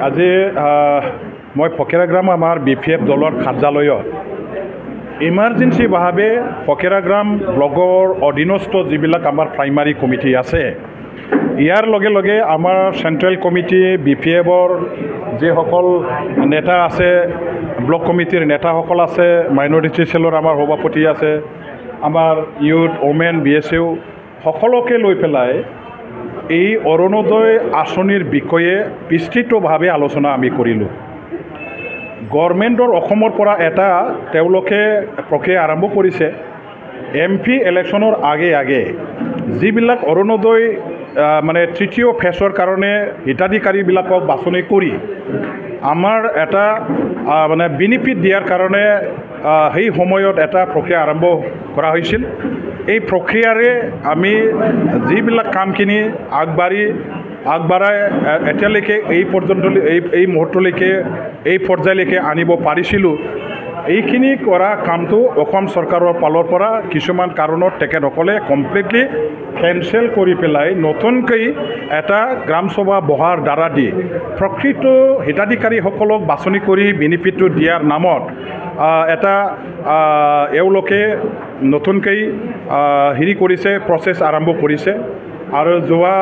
আজি মই ফকেৰাগ্ৰাম আমাৰ BPF দলৰ কাৰ্যালয়ত ইমাৰ্জেঞ্চিভাৱে ফকেৰাগ্ৰাম ব্লকৰ অধীনস্থ যিবিলাক আমাৰ প্ৰাইমাৰী কমিটি আছে ইয়াৰ লগে লগে আমাৰ চেণ্ট্ৰেল কমিটি BPFৰ যিসকল নেতা আছে ব্লক কমিটিৰ নেতাসকল আছে মাইনৰিটি চেলৰ আমাৰ সভাপতি আছে আমাৰ ইউথ ওমেন BSU সকলোকে লৈ পেলাই এই অৰুণোদয় আঁচনিৰ বিষয়ে বিস্তৃতভাৱে আলোচনা আমি কৰিলোঁ। গভৰ্ণমেণ্টৰ অসমৰ পৰা এটা তেওঁলোকে প্ৰক্ৰিয়া আৰম্ভ কৰিছে MP ইলেকশ্যনৰ আগে যিবিলাক অৰুণোদয় মানে তৃতীয় ফেজৰ কাৰণে হিতাধিকাৰীবিলাকক বাছনি কৰি আমাৰ এটা মানে বেনিফিট দিয়াৰ কাৰণে সেই সময়ত এটা প্ৰক্ৰিয়া আৰম্ভ কৰা হৈছিল। এই প্ৰক্ৰিয়াৰে আমি যিবিলাক কামখিনি আগবঢ়াই এতিয়ালৈকে এই পৰ্যন্তলৈ এই মুহূৰ্তলৈকে এই পৰ্যায়লৈকে আনিব পাৰিছিলোঁ। এইখিনি কৰা কামটো অসম চৰকাৰৰ ফালৰ পৰা কিছুমান কাৰণত তেখেতসকলে কমপ্লিটলি কেনচেল কৰি পেলাই নতুনকৈ এটা গ্ৰাম সভা বহাৰ দ্বাৰা দি প্ৰকৃত হিতাধিকাৰীসকলক বাছনি কৰি বেনিফিটটো দিয়াৰ নামত এটা এওঁলোকে নতুনকৈ হেৰি কৰিছে প্ৰচেছ আৰম্ভ কৰিছে আৰু যোৱা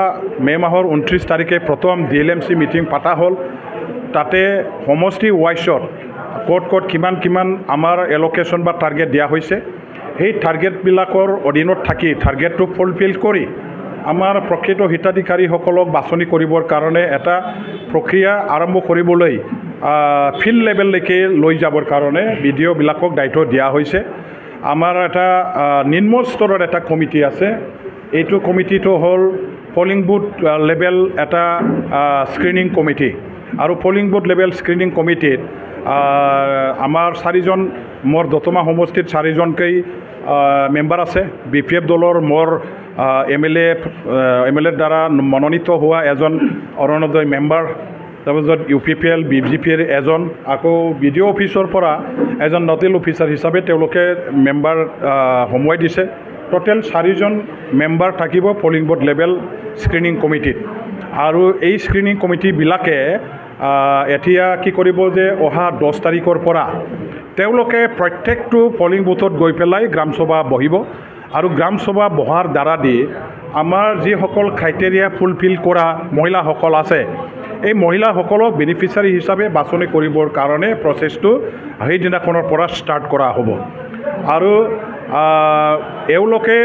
মে' মাহৰ 29 তাৰিখে প্ৰথম DLMC মিটিং পতা হ'ল। তাতে সমষ্টি ৱাইজত ক'ত কিমান আমাৰ এল'কেশ্যন বা টাৰ্গেট দিয়া হৈছে সেই টাৰ্গেটবিলাকৰ অধীনত থাকি টাৰ্গেটটো ফুলফিল কৰি আমাৰ প্ৰকৃত হিতাধিকাৰীসকলক বাছনি কৰিবৰ কাৰণে এটা প্ৰক্ৰিয়া আৰম্ভ কৰিবলৈ ফিল্ড লেভেললৈকে লৈ যাবৰ কাৰণে BDOবিলাকক দায়িত্ব দিয়া হৈছে। আমাৰ এটা নিম্ন স্তৰৰ এটা কমিটি আছে। এইটো কমিটিটো হ'ল পলিং বুথ লেভেল এটা স্ক্ৰিনিং কমিটি আৰু পলিং বুথ লেভেল স্ক্ৰিনিং কমিটিত আমাৰ 4জন মোৰ দতমা সমষ্টিত 4জনকৈ মেম্বাৰ আছে। BPF দলৰ মোৰ MLA দ্বাৰা মনোনীত হোৱা এজন অৰুণোদয় মেম্বাৰ, তাৰপিছত UPPL BJPৰ এজন, আকৌ BDO অফিচৰ পৰা এজন নটেল অফিচাৰ হিচাপে তেওঁলোকে মেম্বাৰ সোমোৱাই দিছে। টোটেল 4জন মেম্বাৰ থাকিব পলিং বুথ লেভেল স্ক্ৰিনিং কমিটিত। আৰু এই স্ক্ৰিনিং কমিটিবিলাকে এতিয়া কি কৰিব যে অহা 10 তাৰিখৰ পৰা তেওঁলোকে প্ৰত্যেকটো পলিং বুথত গৈ পেলাই গ্ৰাম সভা বহিব আৰু গ্ৰাম সভা বহাৰ দ্বাৰা দি আমাৰ যিসকল ক্ৰাইটেৰিয়া ফুলফিল কৰা মহিলাসকল আছে এই মহিলাসকলক বেনিফিচিয়াৰী হিচাপে বাছনি কৰিবৰ কাৰণে প্ৰচেছটো সেইদিনাখনৰ পৰা ষ্টাৰ্ট কৰা হ'ব। আৰু এওঁলোকে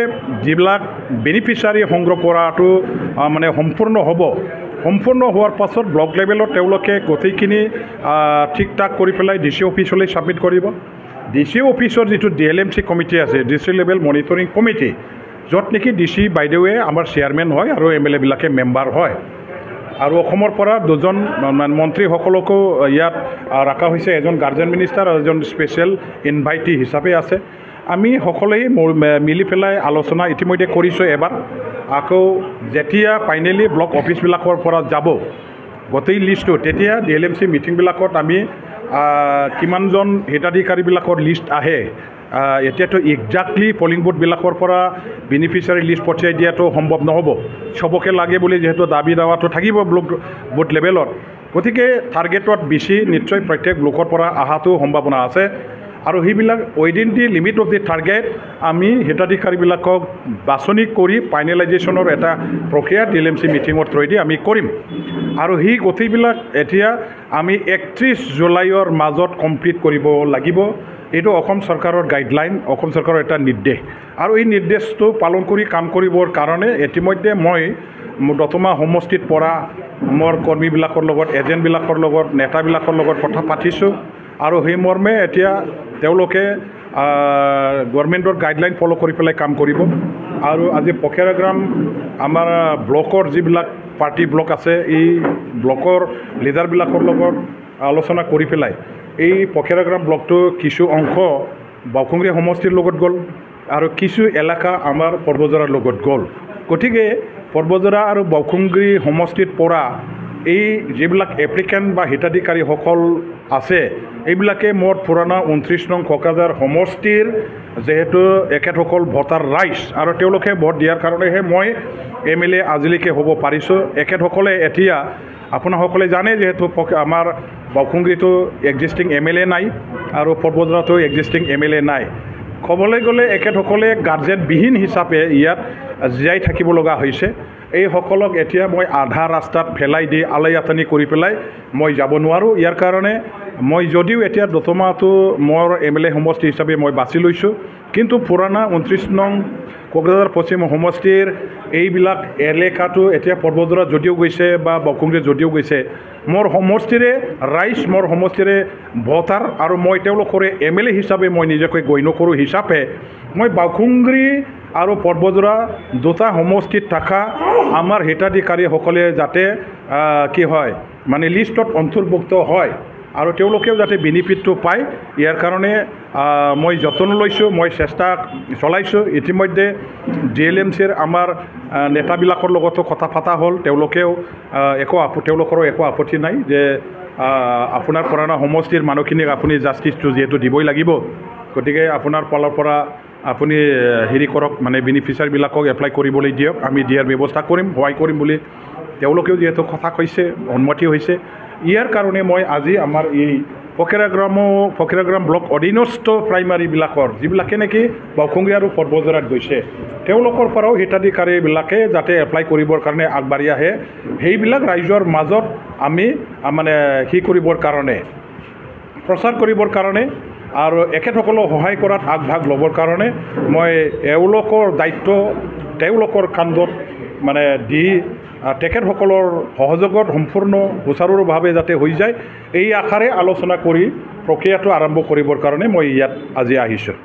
যিবিলাক বেনিফিচিয়াৰী সংগ্ৰহ কৰাটো মানে সম্পূৰ্ণ হোৱাৰ পাছত ব্লক লেভেলত তেওঁলোকে গোটেইখিনি ঠিক ঠাক কৰি পেলাই DC অফিচলৈ ছাবমিট কৰিব। DC অফিচৰ যিটো DLMC কমিটি আছে ডিষ্ট্ৰিক্ট লেভেল মনিটৰিং কমিটি, য'ত নেকি DC বাইদেৱে আমাৰ চেয়াৰমেন হয় আৰু MLAবিলাকে মেম্বাৰ হয়। আৰু অসমৰ পৰা 2জন মন্ত্ৰীসকলকো ইয়াত ৰখা হৈছে, এজন গাৰ্জেন মিনিষ্টাৰ আৰু এজন স্পেচিয়েল ইনভাইটি হিচাপে আছে। আমি সকলোৱে মিলি পেলাই আলোচনা ইতিমধ্যে কৰিছোঁ এবাৰ। আকৌ যেতিয়া ফাইনেলি ব্লক অফিচবিলাকৰ পৰা যাব গোটেই লিষ্টটো, তেতিয়া DLMC মিটিংবিলাকত আমি কিমানজন হিতাধিকাৰীবিলাকৰ লিষ্ট আহে এতিয়াতো একজাক্টলি পলিং বুথবিলাকৰ পৰা বেনিফিচিয়াৰী লিষ্ট পঠিয়াই দিয়াটো সম্ভৱ নহ'ব। চবকে লাগে বুলি যিহেতু দাবী দাৱাটো থাকিব ব্লক বুথ লেভেলত, গতিকে টাৰ্গেটত বেছি নিশ্চয় প্ৰত্যেক ব্লকৰ পৰা অহাটো সম্ভাৱনা আছে। আৰু সেইবিলাক within the limit of the target আমি হিতাধিকাৰীবিলাকক বাছনি কৰি ফাইনেলাইজেশ্যনৰ এটা প্ৰক্ৰিয়া DLMC মিটিঙৰ থ্ৰুৱেদি আমি কৰিম। আৰু সেই গোটেইবিলাক এতিয়া আমি 31 জুলাইৰ মাজত কমপ্লিট কৰিব লাগিব। এইটো অসম চৰকাৰৰ গাইডলাইন, অসম চৰকাৰৰ এটা নিৰ্দেশ। আৰু এই নিৰ্দেশটো পালন কৰি কাম কৰিবৰ কাৰণে ইতিমধ্যে মই দতমা সমষ্টিত পৰা মোৰ কৰ্মীবিলাকৰ লগত, এজেণ্টবিলাকৰ লগত, নেতাবিলাকৰ লগত কথা পাতিছোঁ। আৰু সেই মৰ্মে এতিয়া তেওঁলোকে গভৰ্ণমেণ্টৰ গাইডলাইন ফ'ল' কৰি পেলাই কাম কৰিব। আৰু আজি ফকেৰাগ্ৰাম আমাৰ ব্লকৰ যিবিলাক পাৰ্টি ব্লক আছে এই ব্লকৰ লিডাৰবিলাকৰ লগত আলোচনা কৰি পেলাই এই ফকেৰাগ্ৰাম ব্লকটো কিছু অংশ বাউখুংৰি সমষ্টিৰ লগত গ'ল আৰু কিছু এলেকা আমাৰ পৰ্বজৰাৰ লগত গ'ল। গতিকে পৰ্বজৰা আৰু বাউখুংৰি সমষ্টিত পৰা এই যিবিলাক এপ্লিকেণ্ট বা হিতাধিকাৰীসকল আছে এইবিলাকে মোৰ পুৰণা 29 নং কোকৰাঝাৰ সমষ্টিৰ যেহেতু এখেতসকল ভোটাৰ ৰাইজ আৰু তেওঁলোকে ভোট দিয়াৰ কাৰণেহে মই MLA আজিলৈকে হ'ব পাৰিছোঁ। এখেতসকলে এতিয়া আপোনাসকলে জানে যিহেতু আমাৰ বাউখুংগ্ৰীতো এক্সিষ্টিং MLA নাই আৰু পৰ্বতৰাতো এক্সিষ্টিং MLA নাই ক'বলৈ গ'লে এখেতসকলে গাৰ্জেনবিহীন হিচাপে ইয়াত জীয়াই থাকিব লগা হৈছে এইসকলক এতিয়া মই আধা ৰাস্তাত ফেলাই দি আলাই আথানি কৰি পেলাই মই যাব নোৱাৰোঁ ইয়াৰ কাৰণে মই যদিও এতিয়া দতমাটো মোৰ MLA সমষ্টি হিচাপে মই বাছি লৈছোঁ কিন্তু পুৰণা 29 নং কোকৰাঝাৰ পশ্চিম সমষ্টিৰ এইবিলাক এলেকাটো এতিয়া পৰ্বতৰা যদিও গৈছে বা বাউখুংগ্ৰী যদিও গৈছে মোৰ সমষ্টিৰে ৰাইজ মোৰ সমষ্টিৰে ভোটাৰ আৰু মই তেওঁলোকৰে MLA হিচাপে মই নিজকে গণ্য কৰোঁ হিচাপে মই বাউখুংগ্ৰী আৰু পৰ্বতৰা দুটা সমষ্টিত থকা আমাৰ হিতাধিকাৰীসকলে যাতে কি হয় মানে লিষ্টত অন্তৰ্ভুক্ত হয় আৰু তেওঁলোকেও যাতে বেনিফিটটো পায় ইয়াৰ কাৰণে মই যত্ন লৈছোঁ মই চেষ্টা চলাইছোঁ ইতিমধ্যে DLMCৰ আমাৰ নেতাবিলাকৰ লগতো কথা পতা হ'ল তেওঁলোকেও তেওঁলোকৰো একো আপত্তি নাই যে আপোনাৰ পুৰণা সমষ্টিৰ মানুহখিনিক আপুনি জাষ্টিছটো যিহেতু দিবই লাগিব গতিকে আপোনাৰ ফালৰ পৰা আপুনি হেৰি কৰক মানে বেনিফিচিয়াৰীবিলাকক এপ্লাই কৰিবলৈ দিয়ক আমি দিয়াৰ ব্যৱস্থা কৰিম সহায় কৰিম বুলি তেওঁলোকেও যিহেতু কথা কৈছে সন্মতি হৈছে ইয়াৰ কাৰণে মই আজি আমাৰ এই ফকিৰাগ্ৰাম ব্লক অধীনস্থ প্ৰাইমাৰীবিলাকৰ যিবিলাকে নেকি বাউখুংগ্ৰী আৰু পৰ্বতৰাত গৈছে তেওঁলোকৰ পৰাও হিতাধিকাৰীবিলাকে যাতে এপ্লাই কৰিবৰ কাৰণে আগবাঢ়ি আহে সেইবিলাক ৰাইজৰ মাজত আমি মানে কৰিবৰ কাৰণে প্ৰচাৰ কৰিবৰ কাৰণে আৰু এখেতসকলক সহায় কৰাত আগভাগ ল'বৰ কাৰণে মই এওঁলোকৰ দায়িত্ব তেওঁলোকৰ কান্ধত মানে দি তেখেতসকলৰ সহযোগত সম্পূৰ্ণ সুচাৰুৰূপভাৱে যাতে হৈ যায় এই আশাৰে আলোচনা কৰি প্ৰক্ৰিয়াটো আৰম্ভ কৰিবৰ কাৰণে মই ইয়াত আজি আহিছোঁ